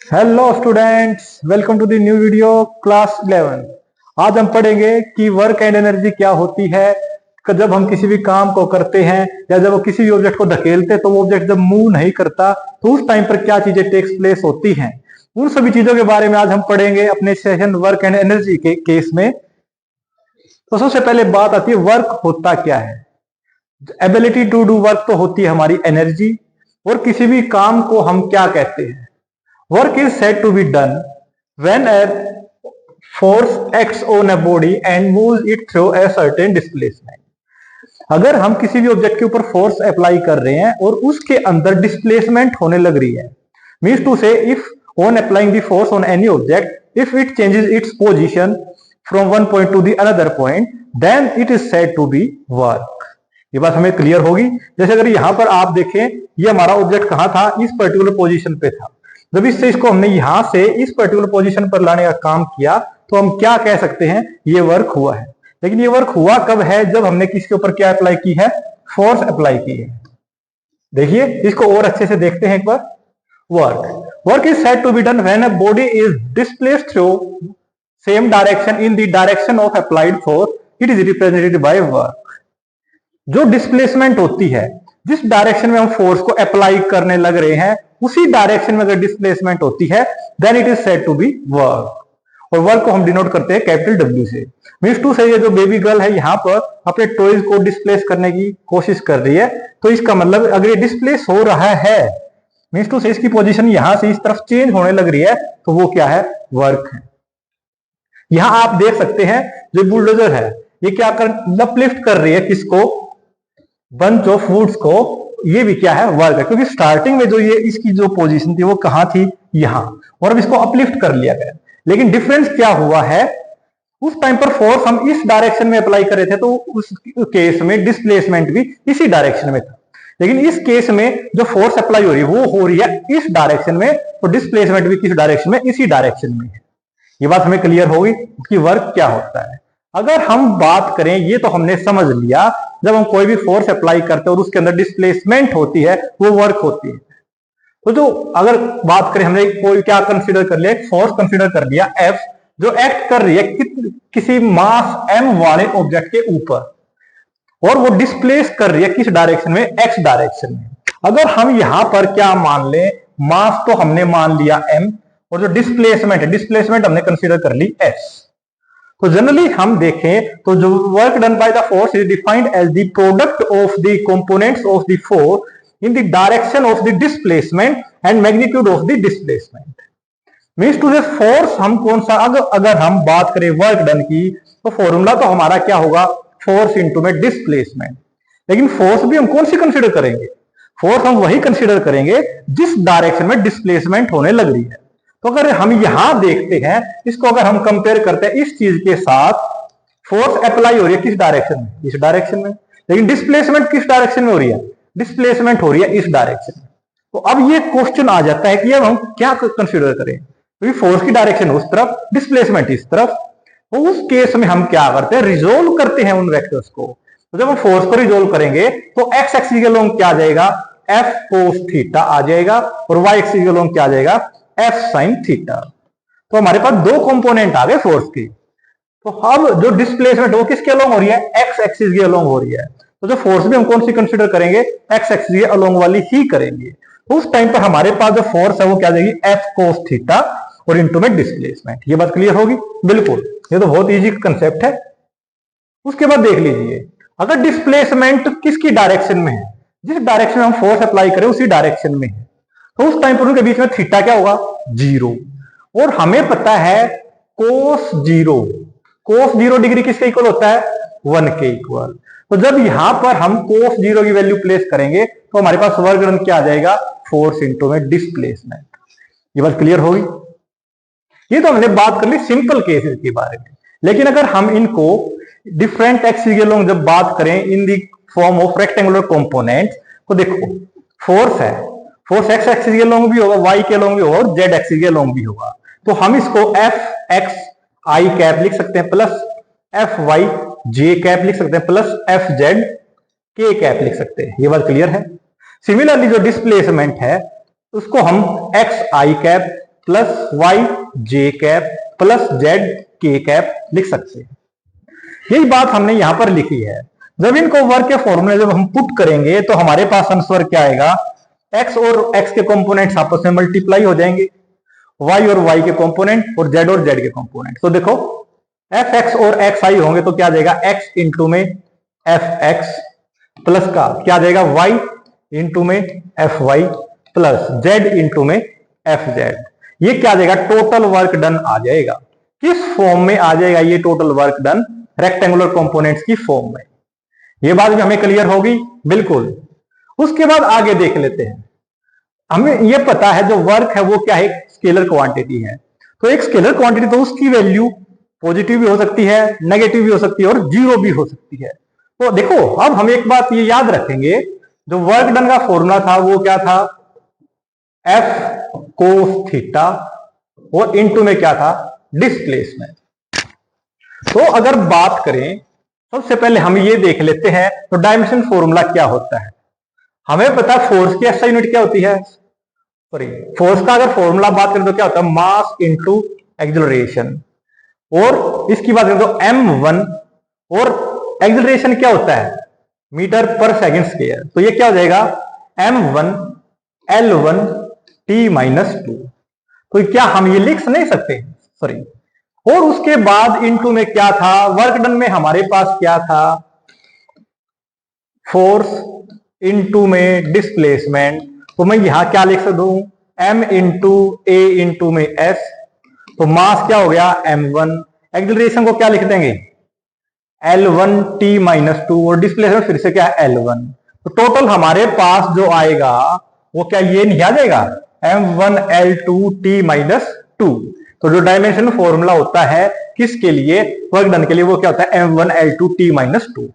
Hello students, welcome to the new video class 11। आज हम पढ़ेंगे कि वर्क एंड एनर्जी क्या होती है। जब हम किसी भी काम को करते हैं या जब वो किसी भी ऑब्जेक्ट को धकेलते हैं तो वो ऑब्जेक्ट जब मूव नहीं करता तो उस टाइम पर क्या चीजें टेक्स प्लेस होती हैं, उन सभी चीजों के बारे में आज हम पढ़ेंगे अपने सेशन वर्क एंड एनर्जी के केस में। तो सबसे पहले बात आती है वर्क होता क्या है। एबिलिटी टू डू वर्क तो होती है हमारी एनर्जी, और किसी भी काम को हम क्या कहते हैं। Work is said to be done when a force acts on a body and moves it through a certain displacement। अगर हम किसी भी ऑब्जेक्ट के ऊपर फोर्स अप्लाई कर रहे हैं और उसके अंदर डिस्प्लेसमेंट होने लग रही है, मीन्स टू से if on applying the force on any object, if it changes its position from one point to the another point, then it is said to be work। ये बात हमें क्लियर होगी। जैसे अगर यहां पर आप देखें, ये हमारा ऑब्जेक्ट कहां था, इस पर्टिकुलर पोजीशन पे था। जब इससे इसको हमने यहां से इस पर्टिकुलर पोजीशन पर लाने का काम किया तो हम क्या कह सकते हैं, ये वर्क हुआ है। लेकिन ये वर्क हुआ कब है, जब हमने किसके ऊपर क्या अप्लाई की है, फोर्स अप्लाई की है। देखिए इसको और अच्छे से देखते हैं एक बार। Work is said to be done when a body is displaced through same direction in the direction of applied force, it is represented by work. जो डिस्प्लेसमेंट होती है, जिस डायरेक्शन में हम फोर्स को अप्लाई करने लग रहे हैं उसी डायरेक्शन में अगर डिस्प्लेसमेंट होती है then it is said to be work. और वर्क को हम डिनोट करते हैं कैपिटल डब्ल्यू से। मीन्स टू से ये जो बेबी गर्ल है यहाँ पर अपने टॉयज को डिस्प्लेस करने की कोशिश कर रही है, तो इसका मतलब अगर ये डिस्प्लेस हो रहा है, मीन्स टू से इसकी पोजीशन यहां से इस तरफ चेंज होने लग रही है, तो वो क्या है, वर्क है। यहां आप देख सकते हैं जो बुलडोजर है ये क्या कर अपलिफ्ट कर रही है, किसको, बंच ऑफ वुड्स को। ये भी क्या है, वर्क है, क्योंकि स्टार्टिंग में जो ये इसकी जो पोजीशन थी वो कहां थी, यहां, और अब इसको अपलिफ्ट कर लिया गया। लेकिन डिफरेंस क्या हुआ है, उस टाइम पर फोर्स हम इस डायरेक्शन में अप्लाई कर रहे थे तो उस केस में डिस्प्लेसमेंट भी इसी डायरेक्शन में था। लेकिन इस केस में जो फोर्स अप्लाई हो रही है वो हो रही है इस डायरेक्शन में, तो डिस्प्लेसमेंट भी किस डायरेक्शन में, इसी डायरेक्शन में है। ये बात हमें क्लियर होगी कि वर्क क्या होता है। अगर हम बात करें, ये तो हमने समझ लिया, जब हम कोई भी फोर्स अप्लाई करते हैं और उसके अंदर डिस्प्लेसमेंट होती है वो वर्क होती है। तो जो अगर बात करें, हमने कोई क्या कंसीडर कर लिया, एक फोर्स कंसीडर कर लिया एफ, जो एक्ट कर रही है किसी मास एम वाले ऑब्जेक्ट के ऊपर, और वो डिस्प्लेस कर रही है किस डायरेक्शन में, एक्स डायरेक्शन में। अगर हम यहां पर क्या मान लें, मास तो हमने मान लिया एम, और जो डिस्प्लेसमेंट है, डिस्प्लेसमेंट हमने कंसीडर कर ली एस। तो जनरली हम देखें तो जो work done by the force is defined as the product of the components of the force in the direction of the displacement and magnitude of the displacement. Means to say force हम कौन सा, अगर हम बात करें work done की, तो formula तो हमारा क्या होगा, फोर्स इंटू में डिस्प्लेसमेंट। लेकिन फोर्स भी हम कौन सी कंसीडर करेंगे, फोर्स हम वही कंसीडर करेंगे जिस डायरेक्शन में डिस्प्लेसमेंट होने लग रही है। तो अगर हम यहां देखते हैं, इसको अगर हम कंपेयर करते हैं इस चीज के साथ, फोर्स अप्लाई हो रही है किस डायरेक्शन में, इस डायरेक्शन में। लेकिन डिस्प्लेसमेंट किस डायरेक्शन में हो रही है, डिस्प्लेसमेंट हो रही है इस डायरेक्शन में। तो अब ये क्वेश्चन आ जाता है कि अब हम क्या कंसीडर करें, क्योंकि फोर्स की डायरेक्शन उस तरफ, डिस्प्लेसमेंट इस तरफ। तो उस केस में हम क्या करते हैं, रिजोल्व करते हैं उन वेक्टर्स को। तो जब हम फोर्स को रिजोल्व करेंगे तो एक्स एक्सिस के लोग क्या आ जाएगा, एफ कोस थीटा आ जाएगा, और वाई एक्सिस के लोग क्या आ जाएगा, एफ साइन थीटा। तो हमारे पास दो कंपोनेंट आ गए फोर्स की। तो अब जो डिस्प्लेसमेंट वो किसके अलोंग हो रही है, एक्स एक्सिस के अलोंग हो रही है। तो जो फोर्स भी हम कौन सी कंसीडर करेंगे, एक्स एक्सिस के अलोंग वाली ही करेंगे। तो उस टाइम पर हमारे पास जो फोर्स है वो क्या जाएगी, एफ कोस थीटा और इनटू में डिस्प्लेसमेंट। ये बात क्लियर होगी, बिल्कुल, ये तो बहुत इजी कंसेप्ट है। उसके बाद देख लीजिए, अगर डिस्प्लेसमेंट किसकी डायरेक्शन में है, जिस डायरेक्शन में हम फोर्स अप्लाई करें उसी डायरेक्शन में है, तो उस टाइम पर उनके बीच में थीटा क्या होगा, जीरो। और हमें पता है कोस जीरो डिग्री किसके इक्वल होता है, 1 के इक्वल। तो जब यहां पर हम कोस जीरो की वैल्यू प्लेस करेंगे तो हमारे पास वर्क डन क्या आ जाएगा, फोर्स इंटू में डिस्प्लेसमेंट। ये बात क्लियर होगी। ये तो हमने बात कर ली सिंपल केसेस के बारे में। लेकिन अगर हम इनको डिफरेंट एक्सिस के लोग जब बात करें in the form of rectangular component, तो देखो फोर्स है, फोर्स एक्स एक्सिस के लोग भी होगा, वाई के लोग भी होगा, और जेड एक्सिस के लोग भी होगा। तो हम इसको एफ एक्स आई कैप लिख सकते हैं, प्लस एफ वाई जे कैप लिख सकते हैं, प्लस एफ जेड के कैप लिख सकते हैं। ये बात क्लियर है। सिमिलरली जो डिस्प्लेसमेंट है उसको हम एक्स आई कैप प्लस वाई जे कैप प्लस जेड के कैप लिख सकते हैं। यही बात हमने यहां पर लिखी है। जब इनको वर्क के फॉर्मूले जब हम पुट करेंगे तो हमारे पास आंसर क्या आएगा, एक्स और एक्स के कंपोनेंट्स आपस में मल्टीप्लाई हो जाएंगे, वाई और वाई के कंपोनेंट और जेड के कंपोनेंट। तो देखो एफ एक्स और एक्स आई होंगे तो क्या जाएगा, एक्स इंटू में एफ एक्स प्लस का क्या जाएगा, वाई इंटू में F Y plus Z into में एफ जेड। ये क्या जाएगा, टोटल वर्क डन आ जाएगा। किस फॉर्म में आ जाएगा ये total work done, rectangular components की फॉर्म में। ये बात भी हमें क्लियर होगी, बिल्कुल। उसके बाद आगे देख लेते हैं। हमें ये पता है जो वर्क है वो क्या है, स्केलर क्वांटिटी है। तो एक स्केलर क्वांटिटी तो उसकी वैल्यू पॉजिटिव भी हो सकती है, नेगेटिव भी हो सकती है और जीरो भी हो सकती है। तो देखो अब हम एक बात ये याद रखेंगे, जो वर्क डन का फॉर्मूला था वो क्या था, एफ कोस थीटा और इनटू में क्या था, डिस्प्लेसमेंट। तो अगर बात करें सबसे पहले हम ये देख लेते हैं तो डायमेंशन फॉर्मूला क्या होता है। हमें पता है फोर्स की एसआई यूनिट क्या होती है, सॉरी फोर्स का अगर फॉर्मूला बात करें तो क्या होता है, मास इंटू एक्सेलरेशन। और इसकी बात करें तो m1 और एक्सेलरेशन क्या होता है, मीटर पर सेकंड स्क्वायर। तो ये क्या हो जाएगा, m1 l1 t-2। तो क्या हम ये लिख नहीं सकते, सॉरी। और उसके बाद इनटू में क्या था, वर्क डन में हमारे पास क्या था, फोर्स इनटू में डिस्प्लेसमेंट। तो मैं यहां क्या लिख सकता हूं, m इंटू ए इंटू में s। तो मास क्या हो गया m1, एक्सेलरेशन को क्या लिख देंगे l1 t-2 और डिस्प्लेसमेंट फिर से क्या है l1। तो टोटल हमारे पास जो आएगा वो क्या ये नहीं आ जाएगा, m1 l2 t-2। तो जो डायमेंशन फॉर्मूला होता है किसके लिए, वर्क डन के लिए, वो क्या होता है m1 l2 t-2।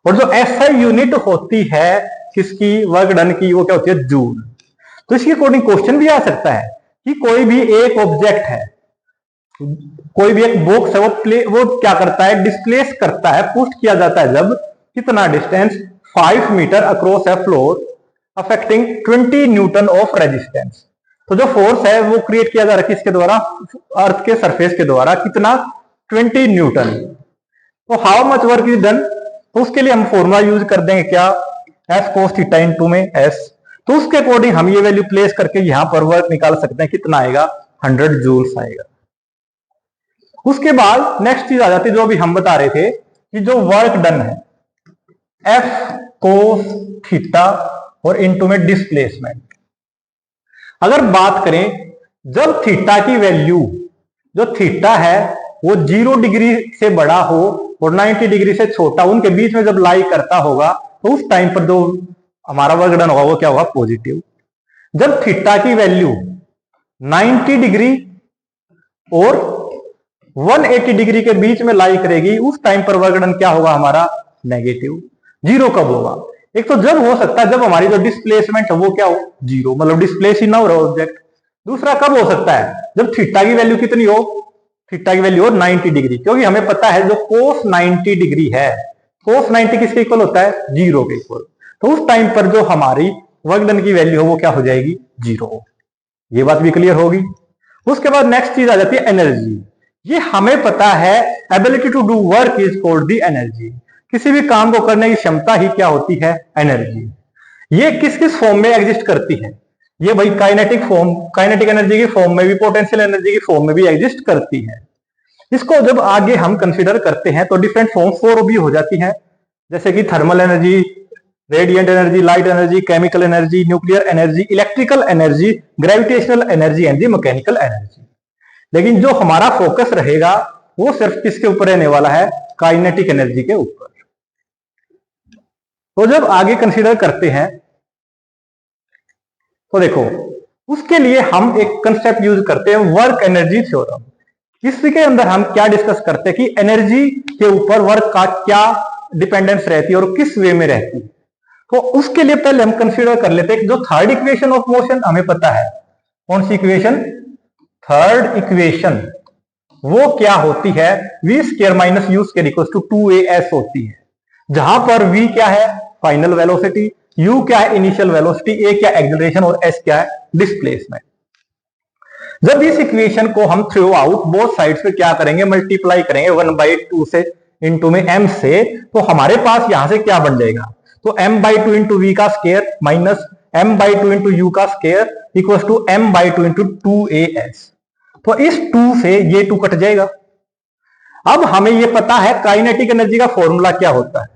और जो एसआई यूनिट होती है किसकी, वर्क डन की, वो क्या होती है, जूल। तो इसके अकॉर्डिंग क्वेश्चन भी आ सकता है कि कोई भी एक ऑब्जेक्ट है, कोई भी एक बॉक्स है, वो क्या करता है, डिस्प्लेस करता है, पुश किया जाता है जब कितना distance 5 metre across a floor affecting 20 newton of resistance. तो जो फोर्स है वो क्रिएट किया जा रहा है किसके द्वारा, अर्थ के सरफेस के द्वारा, कितना 20 न्यूटन। तो how much work is done, तो उसके लिए हम फॉर्मूला यूज कर देंगे क्या, एस कोस थीटा इनटू में एस। तो उसके अकॉर्डिंग हम ये वैल्यू प्लेस करके यहां पर वर्क निकाल सकते हैं, कितना आएगा 100 जूल्स आएगा। उसके बाद नेक्स्ट चीज आ जाती है जो अभी हम बता रहे थे कि जो वर्क डन है एफ कोस थीटा और इनटू में डिस्प्लेसमेंट। अगर बात करें जब थीटा की वैल्यू, जो थीटा है वो 0 डिग्री से बड़ा हो और 90 डिग्री से छोटा, उनके बीच में जब लाई करता होगा तो उस टाइम पर जो हमारा वर्क डन होगा वो क्या होगा, पॉजिटिव। जब थीटा की वैल्यू 90 डिग्री और 180 डिग्री के बीच में लाई करेगी उस टाइम पर वर्क डन क्या होगा हमारा, नेगेटिव। जीरो कब होगा, एक तो जब हो सकता है जब हमारी जो डिस्प्लेसमेंट है वो क्या हो, जीरो, मतलब डिस्प्लेस ही ना हो रहा ऑब्जेक्ट। दूसरा कब हो सकता है, जब थीटा की वैल्यू कितनी हो, थीटा की वैल्यू हो 90 डिग्री, क्योंकि हमें पता है जो कोस 90 डिग्री है, कोस 90 किसके इक्वल होता है, जीरो के इक्वल। तो उस टाइम पर जो हमारी वर्क डन की वैल्यू हो वो क्या हो जाएगी, जीरो। ये बात भी क्लियर होगी। उसके बाद नेक्स्ट चीज आ जाती है एनर्जी। ये हमें पता है ability to do work is called the energy. किसी भी काम को करने की क्षमता ही क्या होती है, एनर्जी। ये किस किस फॉर्म में एग्जिस्ट करती है, ये भाई काइनेटिक फॉर्म, काइनेटिक एनर्जी की फॉर्म में भी, पोटेंशियल एनर्जी की फॉर्म में भी एग्जिस्ट करती है। इसको जब आगे हम कंसीडर करते हैं तो डिफरेंट फॉर्म्स फॉर भी हो जाती है, जैसे कि thermal energy, radiant energy, light energy, chemical energy, nuclear energy, electrical energy, gravitational energy and the mechanical energy. लेकिन जो हमारा फोकस रहेगा वो सिर्फ किसके ऊपर रहने वाला है, काइनेटिक एनर्जी के ऊपर। तो जब आगे कंसीडर करते हैं तो देखो उसके लिए हम एक कंसेप्ट यूज करते हैं, वर्क एनर्जी थ्योरम। इसके अंदर हम क्या डिस्कस करते हैं कि एनर्जी के ऊपर वर्क का क्या डिपेंडेंस रहती है और किस वे में रहती है। तो उसके लिए पहले हम कंसीडर कर लेते हैं जो थर्ड इक्वेशन ऑफ मोशन हमें पता है, कौन सी इक्वेशन, थर्ड इक्वेशन, वो क्या होती है, v square minus U square equal to 2as होती है, जहां पर v क्या है, फाइनल वेलोसिटी, u क्या है, इनिशियल वेलोसिटी, a क्या एक्सेलरेशन और s क्या है, डिस्प्लेसमेंट। जब इस इक्वेशन को हम थ्रू आउट बोथ साइड्स पे क्या करेंगे, मल्टीप्लाई करेंगे 1/2 से इंटू में m से, तो हमारे पास यहां से क्या बन जाएगा, तो m/2 इंटू वी का square minus m/2 into u का square equal to m/2 into 2as। तो इस 2 से ये 2 कट जाएगा। अब हमें ये पता है काइनेटिक एनर्जी का फॉर्मूला क्या होता है।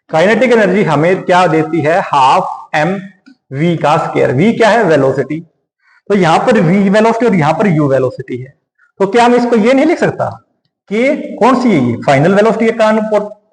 काइनेटिक एनर्जी हमें क्या देती है, हाफ m v का स्केयर। v क्या है, वेलोसिटी। तो यहां पर v वेलोसिटी और यहां पर u वेलोसिटी है। तो क्या मैं इसको ये नहीं लिख सकता कि कौन सी है ये, फाइनल वेलोसिटी के कारण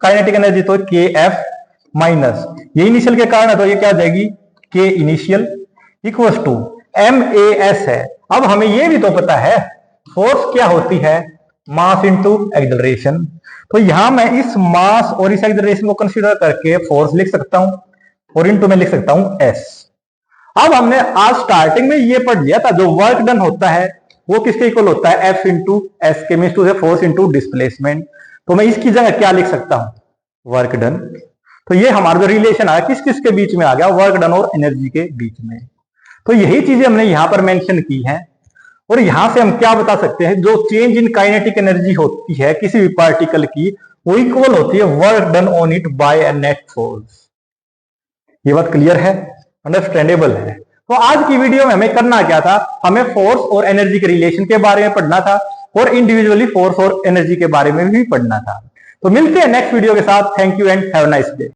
काइनेटिक एनर्जी, तो kf माइनस ये इनिशियल के कारण है, तो ये क्या हो जाएगी k इनिशियल इक्वल टूmas है। अब हमें ये भी तो पता है फोर्स क्या होती है, मास इंटू एक्सेलरेशन। तो यहां मैं इस मास और इस एक्सेलरेशन को कंसीडर करके फोर्स लिख सकता हूं और इंटू में लिख सकता हूं s। अब हमने आज स्टार्टिंग में ये पढ़ लिया था, जो वर्क डन होता है वो किसके इक्वल होता है, F इंटू एस के, means to say force into displacement. तो मैं इसकी जगह क्या लिख सकता हूं, वर्क डन। तो ये हमारा जो रिलेशन आया किस किस के बीच में आ गया, वर्क डन और एनर्जी के बीच में। तो यही चीजें हमने यहां पर मेंशन की हैं। और यहां से हम क्या बता सकते हैं, जो चेंज इन काइनेटिक एनर्जी होती है किसी भी पार्टिकल की, वो इक्वल होती है work done on it by a net force. ये बात क्लियर है, अंडरस्टैंडेबल है। तो आज की वीडियो में हमें करना क्या था, हमें फोर्स और एनर्जी के रिलेशन के बारे में पढ़ना था और इंडिविजुअली फोर्स और एनर्जी के बारे में भी पढ़ना था। तो मिलते हैं नेक्स्ट वीडियो के साथ। Thank you and have a nice day.